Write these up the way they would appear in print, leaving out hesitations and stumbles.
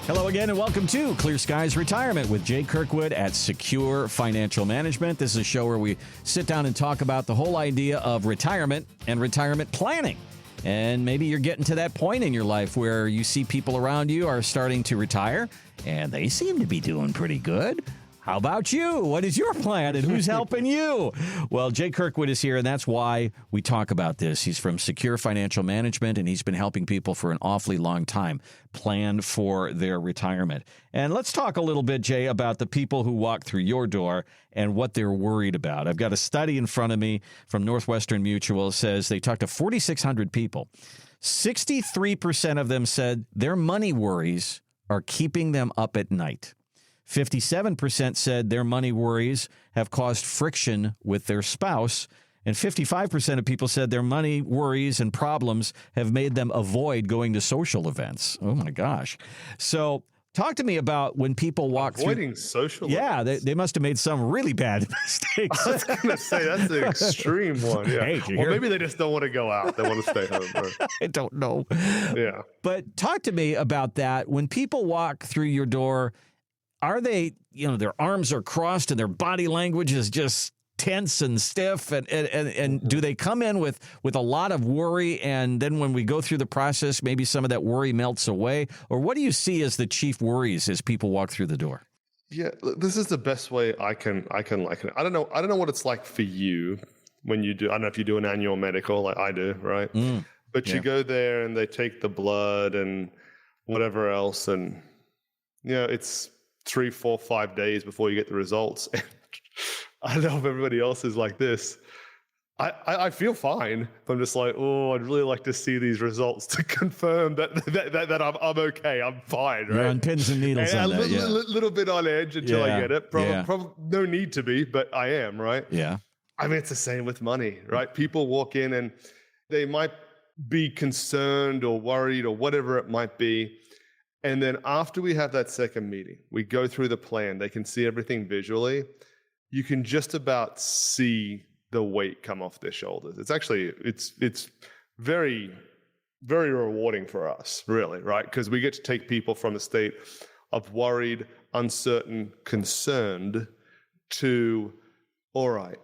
Hello again and welcome to Clear Skies Retirement with Jay Kirkwood at Secure Financial Management. This is a show where we sit down and talk about the whole idea of retirement and retirement planning. And maybe you're getting to that point in your life where you see people around you are starting to retire and they seem to be doing pretty good. How about you? What is your plan and who's helping you? Well, Jay Kirkwood is here, and that's why we talk about this. He's from Secure Financial Management, and he's been helping people for an awfully long time plan for their retirement. And let's talk a little bit, Jay, about the people who walk through your door and what they're worried about. I've got a study in front of me from Northwestern Mutual. It says they talked to 4,600 people. 63% of them said their money worries are keeping them up at night. 57% said their money worries have caused friction with their spouse, and 55% of people said their money worries and problems have made them avoid going to social events. Oh, my gosh. So talk to me about when people walk avoiding social Yeah, events. they must have made some really bad mistakes. I was going to say, that's an extreme one. Yeah. Hey, or maybe they just don't want to go out. They want to stay home. Or... I don't know. Yeah. But talk to me about that. When people walk through your door, are they, their arms are crossed and their body language is just tense and stiff? And do they come in with a lot of worry? And then when we go through the process, maybe some of that worry melts away? Or what do you see as the chief worries as people walk through the door? Yeah, this is the best way I can liken it. I don't know what it's like for you when you do. I don't know if you do an annual medical like I do, right? But you go there and they take the blood and whatever else, and it's 3, 4, 5 days before you get the results. I don't know if everybody else is like this. I feel fine, but I'm just like, I'd really like to see these results to confirm that I'm okay, I'm fine, right? You're on pins and needles and on that, a little bit on edge until I get it. Probably no need to be, but I am, right? Yeah. I mean, it's the same with money, right? People walk in and they might be concerned or worried or whatever it might be. And then after we have that second meeting, we go through the plan. They can see everything visually. You can just about see the weight come off their shoulders. It's very, very rewarding for us, really, right? Because we get to take people from a state of worried, uncertain, concerned to, all right,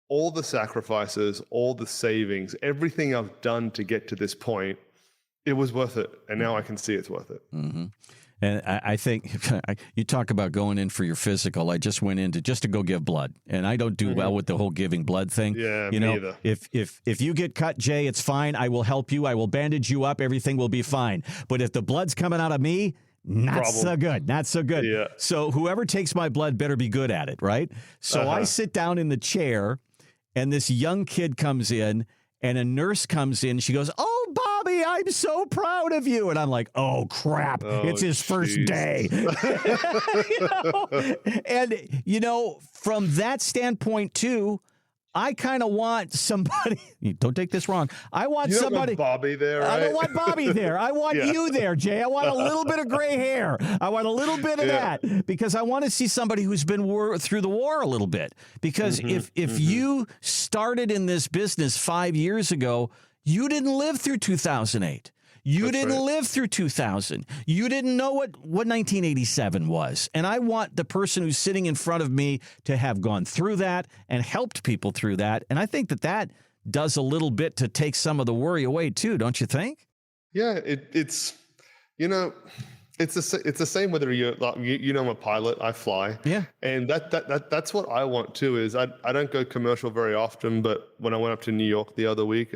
all the sacrifices, all the savings, everything I've done to get to this point, it was worth it, and now I can see it's worth it. Mm-hmm. And I think you talk about going in for your physical. I just went in to go give blood, and I don't do well with the whole giving blood thing. Yeah, me either. If you get cut, Jay, it's fine. I will help you. I will bandage you up. Everything will be fine. But if the blood's coming out of me, not so good. Yeah. So whoever takes my blood better be good at it, right? So I sit down in the chair, and this young kid comes in, and a nurse comes in. She goes, "Oh, Bobby, I'm so proud of you." And I'm like, oh, crap. It's his first day. And, from that standpoint, too, I kind of want somebody. Don't take this wrong. I want somebody. Want Bobby there, right? I don't want Bobby there. I want you there, Jay. I want a little bit of gray hair. I want a little bit of that because I want to see somebody who's been through the war a little bit. Because if you started in this business 5 years ago, you didn't live through 2008. You didn't live through 2000. You didn't know what 1987 was. And I want the person who's sitting in front of me to have gone through that and helped people through that. And I think that does a little bit to take some of the worry away too, don't you think? Yeah, it's the same whether you're I'm a pilot, I fly. Yeah. And that's what I want too. Is I don't go commercial very often, but when I went up to New York the other week,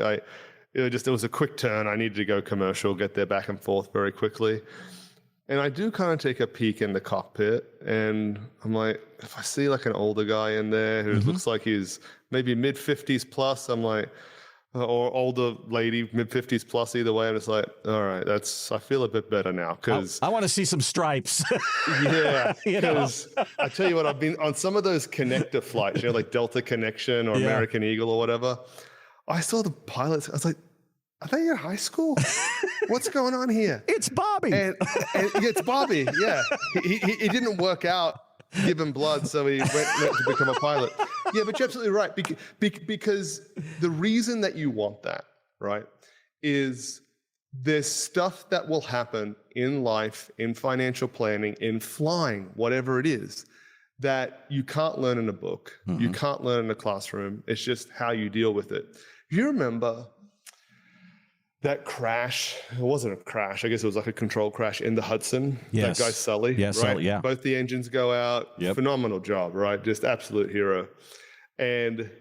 it was a quick turn. I needed to go commercial, get there back and forth very quickly. And I do kind of take a peek in the cockpit, and I'm like, if I see like an older guy in there who looks like he's maybe mid-50s plus, I'm like, or older lady, mid-50s plus, either way, I'm just like, all right, I feel a bit better now. Because I want to see some stripes. Yeah, because I tell you what, I've been on some of those connector flights, like Delta Connection or American Eagle or whatever. I saw the pilots. I was like, are they in high school? What's going on here? It's Bobby. And it's Bobby. Yeah. He didn't work out giving blood, so he went to become a pilot. Yeah, but you're absolutely right. Because the reason that you want that, right, is there's stuff that will happen in life, in financial planning, in flying, whatever it is, that you can't learn in a book. You can't learn in a classroom. It's just how you deal with it. You remember that crash? It wasn't a crash. I guess it was like a control crash in the Hudson. Yes. That guy, Sully. Yeah, right? Sully, yeah. Both the engines go out. Yep. Phenomenal job, right? Just absolute hero. And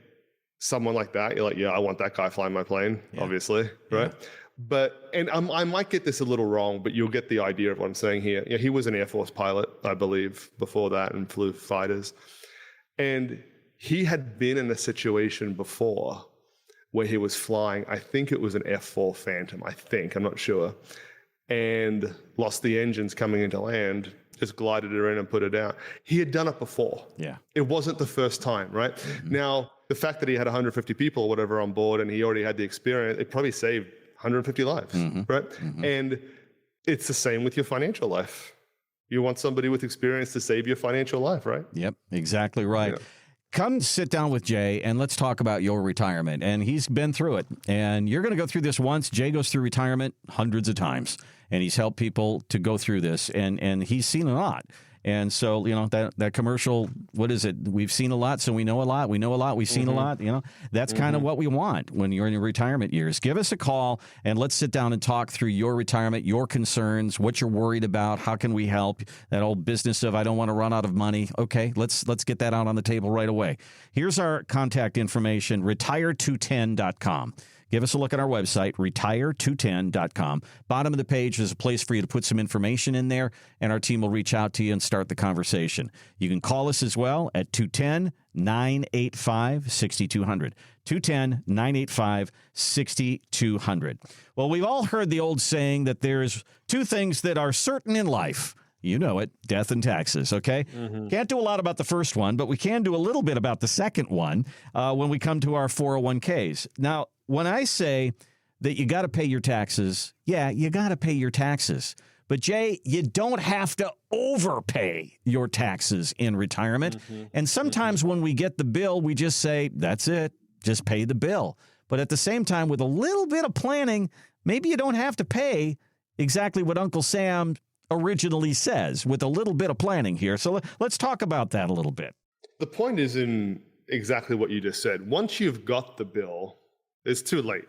someone like that, you're like, yeah, I want that guy flying my plane, obviously, right? Yeah. But, and I might get this a little wrong, but you'll get the idea of what I'm saying here. Yeah, he was an Air Force pilot, I believe, before that, and flew fighters. And he had been in a situation before where he was flying, I think it was an F-4 Phantom, I'm not sure, and lost the engines coming into land, just glided her in and put it out. He had done it before. Yeah. It wasn't the first time, right? Now, the fact that he had 150 people or whatever on board and he already had the experience, it probably saved 150 lives, right? And it's the same with your financial life. You want somebody with experience to save your financial life, right? Yep, exactly right. Yeah. Come sit down with Jay and let's talk about your retirement. And he's been through it. And you're going to go through this once. Jay goes through retirement hundreds of times. And he's helped people to go through this. And he's seen a lot. And so, you know, that commercial, what is it? We've seen a lot, so we know a lot. We know a lot, we've seen a lot. You know, that's kind of what we want when you're in your retirement years. Give us a call and let's sit down and talk through your retirement, your concerns, what you're worried about. How can we help? That old business of I don't want to run out of money. Okay, let's get that out on the table right away. Here's our contact information, retire210.com. Give us a look at our website, retire210.com. Bottom of the page, there's a place for you to put some information in there, and our team will reach out to you and start the conversation. You can call us as well at 210-985-6200. 210-985-6200. Well, we've all heard the old saying that there's two things that are certain in life. You know it, death and taxes, okay? Can't do a lot about the first one, but we can do a little bit about the second one when we come to our 401ks. Now, when I say that you got to pay your taxes, yeah, you got to pay your taxes. But, Jay, you don't have to overpay your taxes in retirement. And sometimes when we get the bill, we just say, that's it, just pay the bill. But at the same time, with a little bit of planning, maybe you don't have to pay exactly what Uncle Sam originally says with a little bit of planning here. So let's talk about that a little bit. The point is in exactly what you just said. Once you've got the bill, it's too late.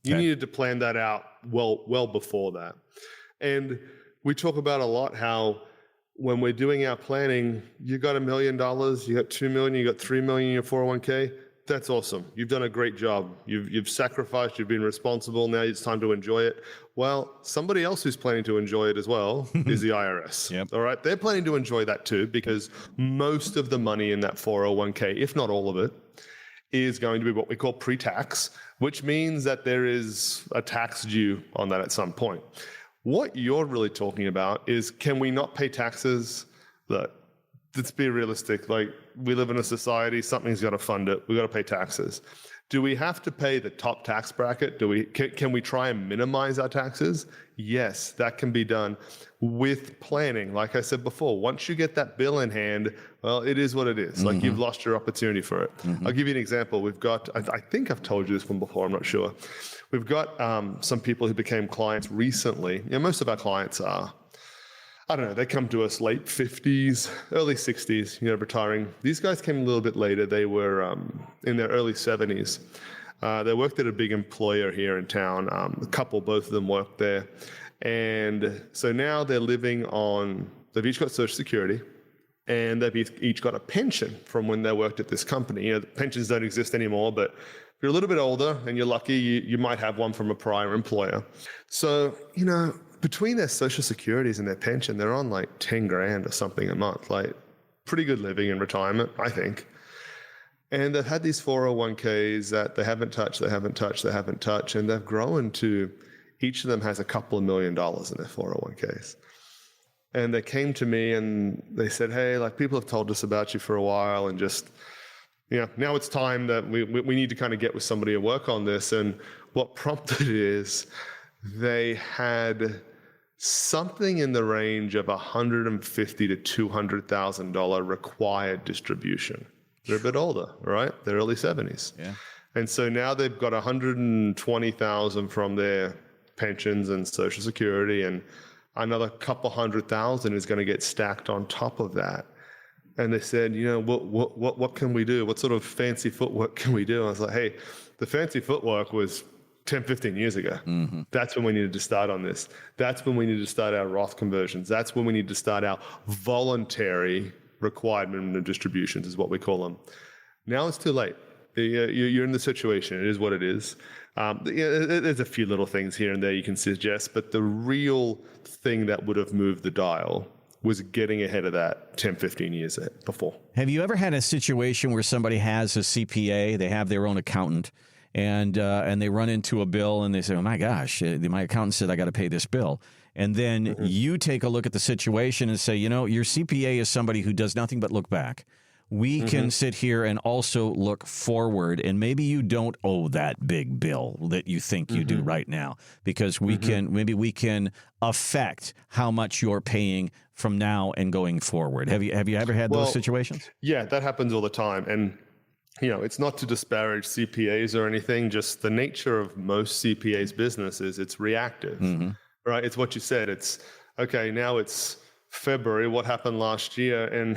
You needed to plan that out well before that. And we talk about a lot how when we're doing our planning, you got $1 million, you got $2 million, you got $3 million in your 401k. That's awesome. You've done a great job. You've sacrificed, you've been responsible. Now it's time to enjoy it. Well, somebody else who's planning to enjoy it as well is the IRS. Yep. All right. They're planning to enjoy that too, because most of the money in that 401k, if not all of it, is going to be what we call pre-tax, which means that there is a tax due on that at some point. What you're really talking about is, can we not pay taxes? Look, let's be realistic. Like, we live in a society, something's got to fund it. We got to pay taxes. Do we have to pay the top tax bracket? Can we try and minimize our taxes? Yes, that can be done with planning. Like I said before, once you get that bill in hand, well, it is what it is. Like, you've lost your opportunity for it. I'll give you an example. We've got, I think I've told you this one before, I'm not sure. We've got some people who became clients recently. You know, most of our clients are, I don't know, they come to us late 50s, early 60s, you know, retiring. These guys came a little bit later. They were in their early 70s. They worked at a big employer here in town. A couple, both of them worked there. And so now they're living on, they've each got Social Security, and they've each got a pension from when they worked at this company. You know, the pensions don't exist anymore, but if you're a little bit older and you're lucky, you might have one from a prior employer. So, you know, between their Social Securities and their pension, they're on like 10 grand or something a month, like pretty good living in retirement, I think. And they've had these 401ks that they haven't touched, and they've grown to, each of them has a couple of $1 million in their 401ks. And they came to me and they said, hey, like, people have told us about you for a while, and just, you know, now it's time that we need to kind of get with somebody and work on this. And what prompted it is, they had something in the range of $150,000 to $200,000 required distribution. They're a bit older, right? They're early 70s. Yeah. And so now they've got $120,000 from their pensions and Social Security, and another couple $100,000 is going to get stacked on top of that. And they said, what can we do? What sort of fancy footwork can we do? And I was like, hey, the fancy footwork was 10, 15 years ago. Mm-hmm. That's when we needed to start on this. That's when we needed to start our Roth conversions. That's when we need to start our voluntary required minimum distributions, is what we call them. Now it's too late. You're in the situation. It is what it is. There's a few little things here and there you can suggest, but the real thing that would have moved the dial was getting ahead of that 10, 15 years before. Have you ever had a situation where somebody has a CPA, they have their own accountant, and they run into a bill and they say, oh my gosh, my accountant said I got to pay this bill. And then you take a look at the situation and say, your CPA is somebody who does nothing but look back. We can sit here and also look forward, and maybe you don't owe that big bill that you think you do right now, because we can affect how much you're paying from now and going forward. Have you ever had those situations? Yeah, that happens all the time. And it's not to disparage CPAs or anything, just the nature of most CPAs' business is it's reactive, right? It's what you said. It's, okay, now it's February, what happened last year? And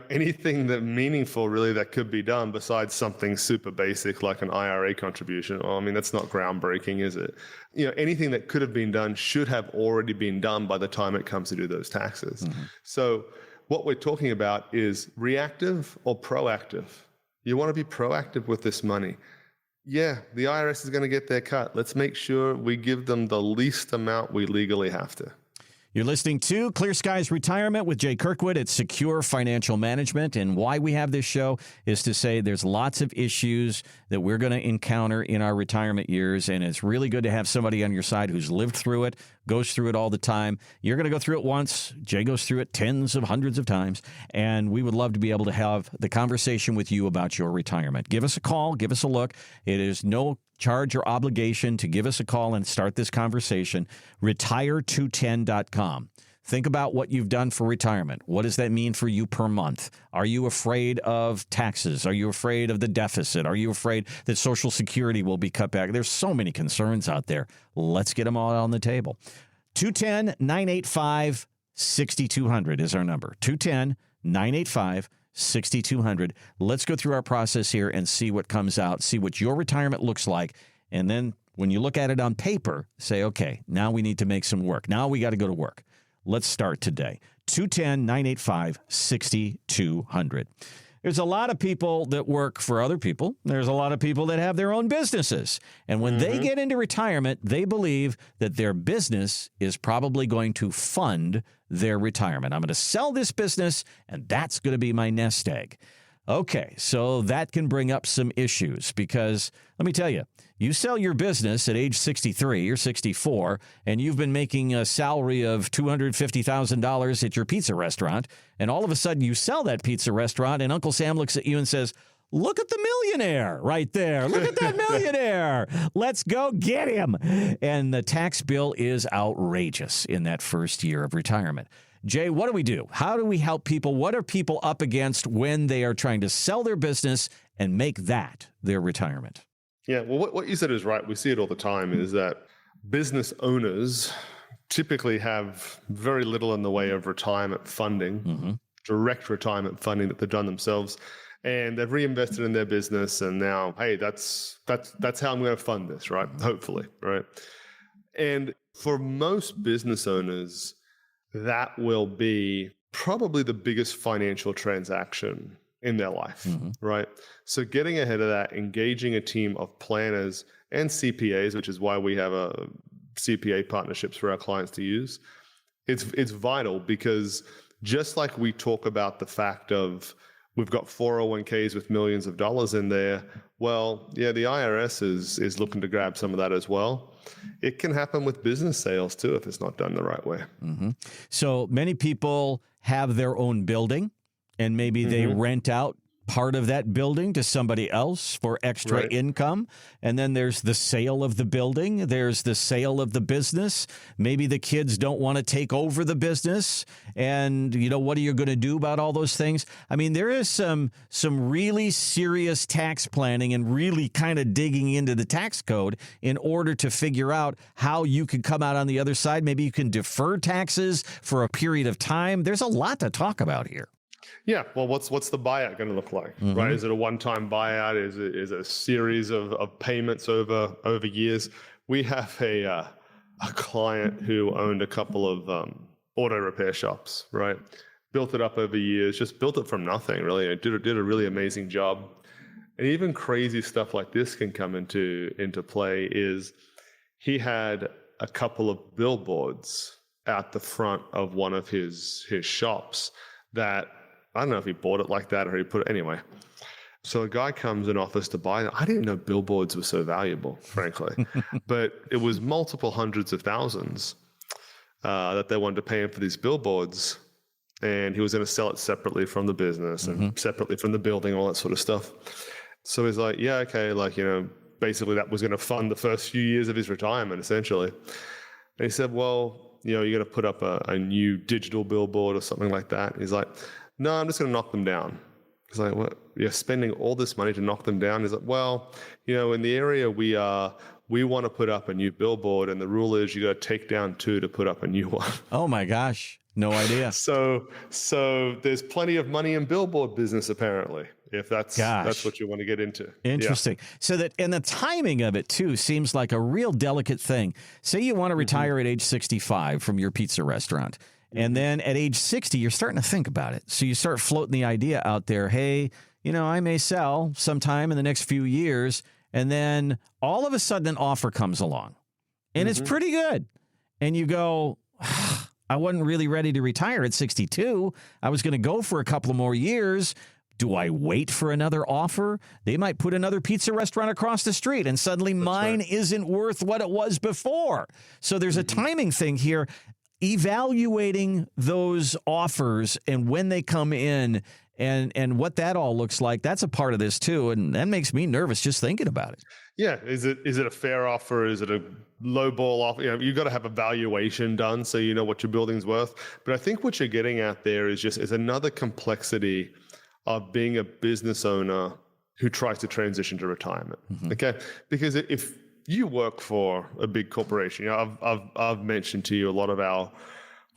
anything that meaningful really that could be done besides something super basic like an IRA contribution. That's not groundbreaking, is it? Anything that could have been done should have already been done by the time it comes to do those taxes. So what we're talking about is reactive or proactive. You want to be proactive with this money. Yeah, the IRS is going to get their cut. Let's make sure we give them the least amount we legally have to. You're listening to Clear Skies Retirement with Jay Kirkwood at Secure Financial Management. And why we have this show is to say there's lots of issues that we're going to encounter in our retirement years. And it's really good to have somebody on your side who's lived through it, goes through it all the time. You're going to go through it once. Jay goes through it tens of hundreds of times. And we would love to be able to have the conversation with you about your retirement. Give us a call. Give us a look. It is no charge or obligation to give us a call and start this conversation. Retire210.com. Think about what you've done for retirement. What does that mean for you per month? Are you afraid of taxes? Are you afraid of the deficit? Are you afraid that Social Security will be cut back? There's so many concerns out there. Let's get them all on the table. 210-985-6200 is our number. 210-985-6200. Let's go through our process here and see what comes out, see what your retirement looks like. And then when you look at it on paper, say, okay, now we need to make some work. Now we got to go to work. Let's start today. 210-985-6200. There's a lot of people that work for other people. There's a lot of people that have their own businesses. And when they get into retirement, they believe that their business is probably going to fund their retirement. I'm going to sell this business, and that's going to be my nest egg. Okay, so that can bring up some issues because, let me tell you, you sell your business at age 63 or 64, and you've been making a salary of $250,000 at your pizza restaurant, and all of a sudden you sell that pizza restaurant, and Uncle Sam looks at you and says, look at the millionaire right there. Look at that millionaire. Let's go get him. And the tax bill is outrageous in that first year of retirement. Jay, what do we do? How do we help people? What are people up against when they are trying to sell their business and make that their retirement? Yeah, well, what you said is right. We see it all the time, is that business owners typically have very little in the way of retirement funding, direct retirement funding that they've done themselves. And they've reinvested in their business. And now, hey, that's how I'm going to fund this, right? Hopefully, right? And for most business owners, that will be probably the biggest financial transaction in their life, right? So getting ahead of that, engaging a team of planners and CPAs, which is why we have CPA partnerships for our clients to use, it's vital, because just like we talk about the fact of we've got 401ks with millions of dollars in there, well, yeah, the IRS is looking to grab some of that as well. It can happen with business sales too if it's not done the right way. So many people have their own building, and maybe they rent out part of that building to somebody else for extra income. And then there's the sale of the building. There's the sale of the business. Maybe the kids don't want to take over the business. And, what are you going to do about all those things? I mean, there is some really serious tax planning and really kind of digging into the tax code in order to figure out how you can come out on the other side. Maybe you can defer taxes for a period of time. There's a lot to talk about here. Yeah. Well, what's the buyout going to look like, right? Is it a one-time buyout? Is it a series of payments over years? We have a client who owned a couple of auto repair shops, right? Built it up over years, just built it from nothing, really. It did a really amazing job. And even crazy stuff like this can come into play. Is he had a couple of billboards at the front of one of his shops that, I don't know if he bought it like that or he put it anyway. So a guy comes and offers to buy it. I didn't know billboards were so valuable, frankly, but it was multiple hundreds of thousands that they wanted to pay him for these billboards. And he was going to sell it separately from the business and separately from the building, all that sort of stuff. So he's like, yeah, okay. Basically that was going to fund the first few years of his retirement, essentially. And he said, well, you're going to put up a new digital billboard or something like that. He's like, no, I'm just going to knock them down. He's like, what? You're spending all this money to knock them down? He's like, well, in the area we want to put up a new billboard, and the rule is you got to take down 2 to put up a new one. Oh my gosh. No idea. So there's plenty of money in billboard business, apparently, if that's what you want to get into. Interesting. Yeah. So and the timing of it too seems like a real delicate thing. Say you want to retire at age 65 from your pizza restaurant. And then at age 60, you're starting to think about it. So you start floating the idea out there, hey, I may sell sometime in the next few years. And then all of a sudden an offer comes along and it's pretty good. And you go, I wasn't really ready to retire at 62. I was going to go for a couple of more years. Do I wait for another offer? They might put another pizza restaurant across the street and suddenly mine isn't worth what it was before. So there's a timing thing here. Evaluating those offers and when they come in and what that all looks like, that's a part of this too. And that makes me nervous just thinking about it. Yeah. Is it a fair offer? Is it a low ball offer? You've got to have a valuation done so you know what your building's worth. But I think what you're getting at there is another complexity of being a business owner who tries to transition to retirement. Okay. Because if you work for a big corporation, I've mentioned to you a lot of our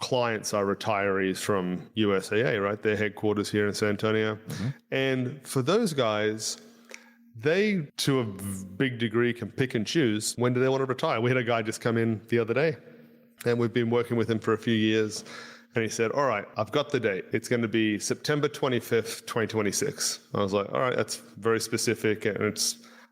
clients are retirees from USAA, right? Their headquarters here in San Antonio. And for those guys, they, to a big degree, can pick and choose when do they want to retire. We had a guy just come in the other day, and we've been working with him for a few years. And he said, all right, I've got the date. It's going to be September 25th, 2026. I was like, all right, that's very specific. And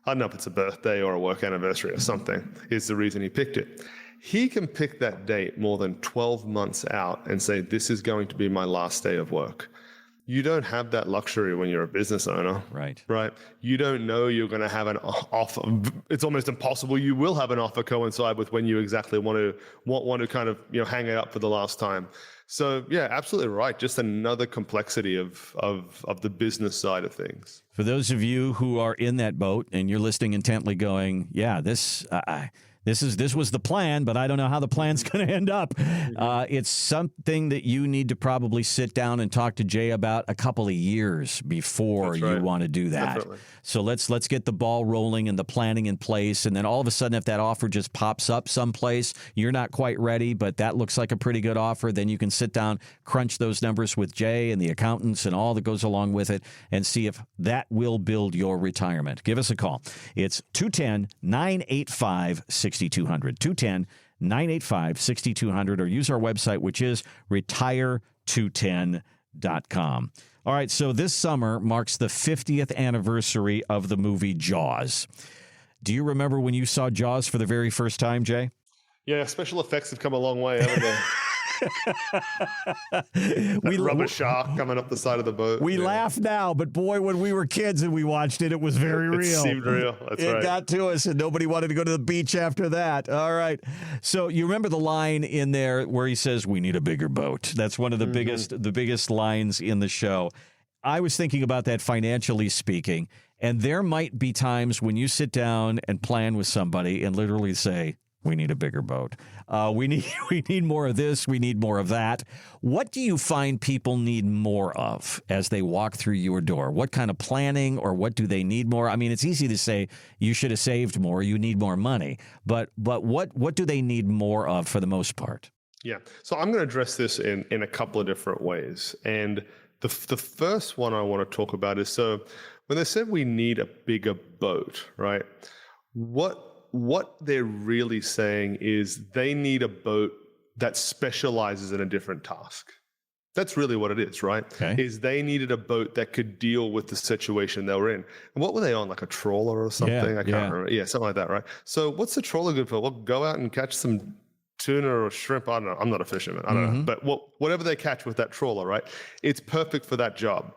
I don't know if it's a birthday or a work anniversary or something, is the reason he picked it. He can pick that date more than 12 months out and say, this is going to be my last day of work. You don't have that luxury when you're a business owner. Right. You don't know you're going to have an offer. It's almost impossible you will have an offer coincide with when you exactly want to kind of hang it up for the last time. So yeah, absolutely right. Just another complexity of the business side of things. For those of you who are in that boat and you're listening intently going, yeah, this was the plan, but I don't know how the plan's going to end up. It's something that you need to probably sit down and talk to Jay about a couple of years before you want to do that. Definitely. So let's get the ball rolling and the planning in place. And then all of a sudden, if that offer just pops up someplace, you're not quite ready, but that looks like a pretty good offer, then you can sit down, crunch those numbers with Jay and the accountants and all that goes along with it and see if that will build your retirement. Give us a call. It's 210-985-6200. 210-985-6200, or use our website, which is retire210.com. All right, so this summer marks the 50th anniversary of the movie Jaws. Do you remember when you saw Jaws for the very first time, Jay? Yeah, special effects have come a long way, haven't they? Rubber shark coming up the side of the boat. We laugh now, but boy, when we were kids and we watched it, it was very real. It seemed real. That's right. It got to us, and nobody wanted to go to the beach after that. All right. So you remember the line in there where he says, "We need a bigger boat." That's one of the biggest lines in the show. I was thinking about that financially speaking, and there might be times when you sit down and plan with somebody and literally say, we need a bigger boat. We need more of this. We need more of that. What do you find people need more of as they walk through your door? What kind of planning, or what do they need more? I mean, it's easy to say you should have saved more. You need more money. But what do they need more of for the most part? Yeah. So I'm going to address this in a couple of different ways. And the first one I want to talk about is, so when they said we need a bigger boat, right? What they're really saying is they need a boat that specializes in a different task. That's really what it is, right? Okay. Is they needed a boat that could deal with the situation they were in. And what were they on, like a trawler or something? I can't remember. Yeah, something like that, right? So what's the trawler good for? Well, go out and catch some tuna or shrimp. I don't know. I'm not a fisherman. I don't know. But whatever they catch with that trawler, right? It's perfect for that job.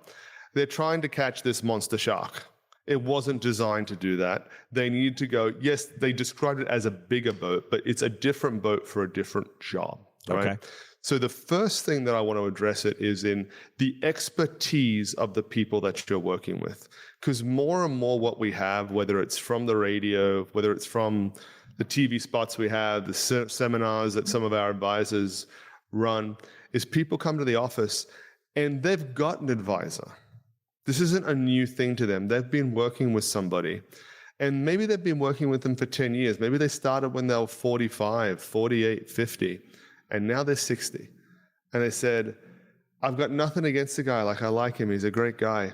They're trying to catch this monster shark. It wasn't designed to do that. They needed to go, yes, they described it as a bigger boat, but it's a different boat for a different job, right? Okay. So the first thing that I want to address it is in the expertise of the people that you're working with. Because more and more what we have, whether it's from the radio, whether it's from the TV spots we have, the seminars that some of our advisors run, is people come to the office and they've got an advisor. This isn't a new thing to them. They've been working with somebody, and maybe they've been working with them for 10 years. Maybe they started when they were 45, 48, 50, and now they're 60. And they said, I've got nothing against the guy. Like, I like him. He's a great guy.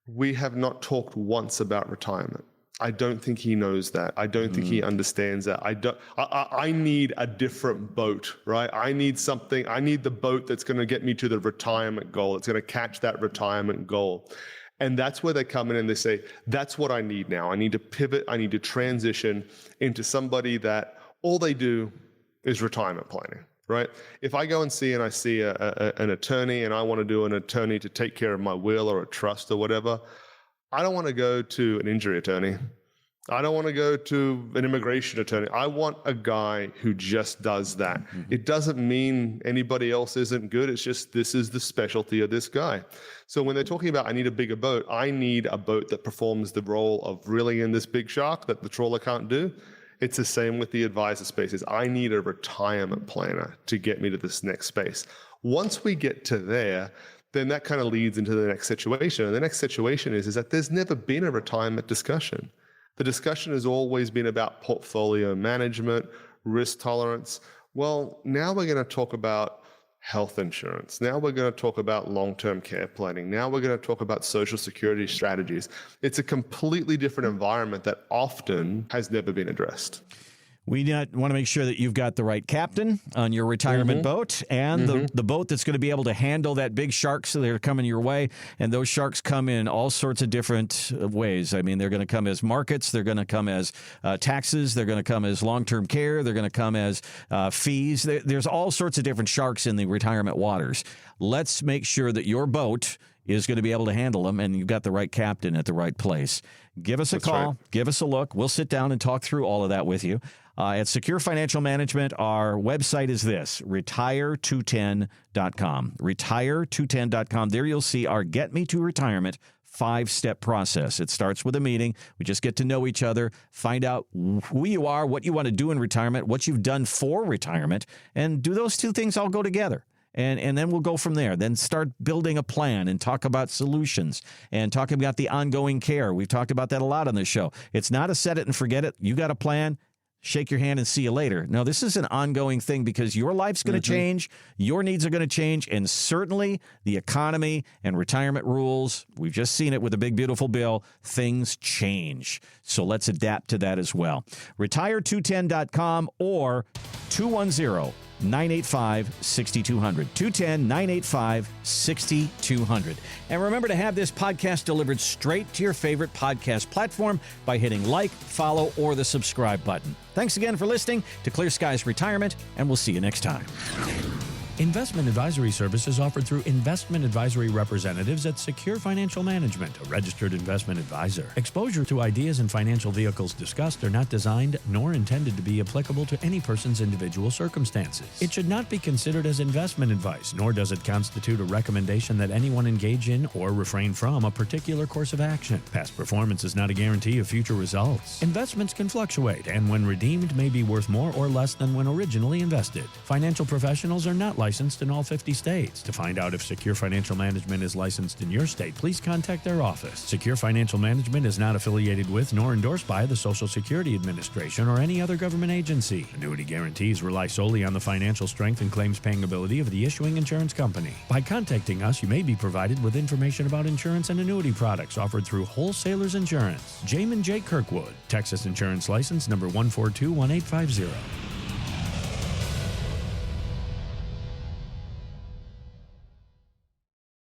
We have not talked once about retirement. I don't think he knows that. I don't think he understands that. I need a different boat, right? I need the boat that's going to get me to the retirement goal. It's going to catch that retirement goal. And that's where they come in and they say, that's what I need now. I need to pivot. I need to transition into somebody that all they do is retirement planning, right? If I go and see an attorney and I want to do an attorney to take care of my will or a trust or whatever, I don't want to go to an injury attorney. I don't want to go to an immigration attorney. I want a guy who just does that. It doesn't mean anybody else isn't good. It's just this is the specialty of this guy. So when they're talking about I need a bigger boat, I need a boat that performs the role of reeling in this big shark that the trawler can't do. It's the same with the advisor spaces. I need a retirement planner to get me to this next space. Once we get to there, then that kind of leads into the next situation. And the next situation is that there's never been a retirement discussion. The discussion has always been about portfolio management, risk tolerance. Well, now we're going to talk about health insurance. Now we're going to talk about long-term care planning. Now we're going to talk about Social Security strategies. It's a completely different environment that often has never been addressed. We want to make sure that you've got the right captain on your retirement boat and the boat that's going to be able to handle that big sharks that are coming your way. And those sharks come in all sorts of different ways. I mean, they're going to come as markets. They're going to come as taxes. They're going to come as long-term care. They're going to come as fees. There's all sorts of different sharks in the retirement waters. Let's make sure that your boat is going to be able to handle them, and you've got the right captain at the right place. Give us a call. Right. Give us a look. We'll sit down and talk through all of that with you. At Secure Financial Management, our website is this, retire210.com. Retire210.com. There you'll see our Get Me to Retirement 5-step process. It starts with a meeting. We just get to know each other, find out who you are, what you want to do in retirement, what you've done for retirement, and do those two things all go together? And then we'll go from there. Then start building a plan and talk about solutions and talking about the ongoing care. We've talked about that a lot on this show. It's not a set it and forget it. You got a plan. Shake your hand and see you later. No, this is an ongoing thing because your life's going to change, your needs are going to change, and certainly the economy and retirement rules, we've just seen it with the big, beautiful bill, things change. So let's adapt to that as well. Retire210.com or 210-985-6200. 210-985-6200. And remember to have this podcast delivered straight to your favorite podcast platform by hitting like, follow, or the subscribe button. Thanks again for listening to Clear Skies Retirement, and we'll see you next time. Investment advisory services offered through investment advisory representatives at Secure Financial Management, a registered investment advisor. Exposure to ideas and financial vehicles discussed are not designed nor intended to be applicable to any person's individual circumstances. It should not be considered as investment advice, nor does it constitute a recommendation that anyone engage in or refrain from a particular course of action. Past performance is not a guarantee of future results. Investments can fluctuate, and when redeemed may be worth more or less than when originally invested. Financial professionals are not licensed in all 50 states. To find out if Secure Financial Management is licensed in your state, please contact their office. Secure Financial Management is not affiliated with nor endorsed by the Social Security Administration or any other government agency. Annuity guarantees rely solely on the financial strength and claims-paying ability of the issuing insurance company. By contacting us, you may be provided with information about insurance and annuity products offered through Wholesalers Insurance. Jamin J. Kirkwood, Texas Insurance License number 1421850.